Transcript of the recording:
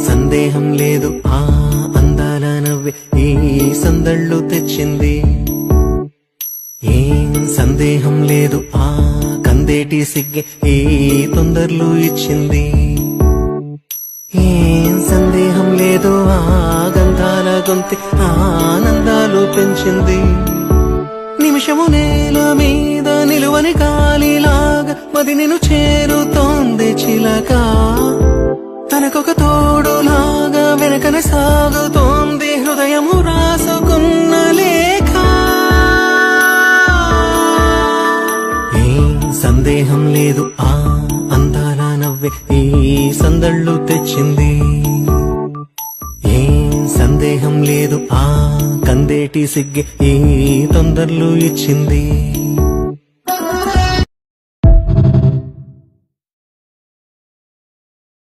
సందేహం లేదు ఆ అందాల నవ్వే ఈ సందళ్ళు తెచ్చింది. ఏం సందేహం లేదు ఆ కందేటి సిగ్గే ఈ తొందరలు ఇచ్చింది. ఏం సందేహం లేదు ఆ గంధాల గొంతి ఆనందాలు పెంచింది. నిమిషము నేల మీద నిలువని గాలిలాగా మది నిన్ను చేరుతోంది చిలక. తనకొక తోడులాగా వెనకన సాగుతోంది హృదయము రాసుకున్న లేఖ. ఏం సందేహం లేదు ఆ అందాల నవ్వే ఈ సందళ్ళు తెచ్చింది. ఏం సందేహం లేదు ఆ కందేటి సిగ్గే ఈ తొందరలు ఇచ్చింది.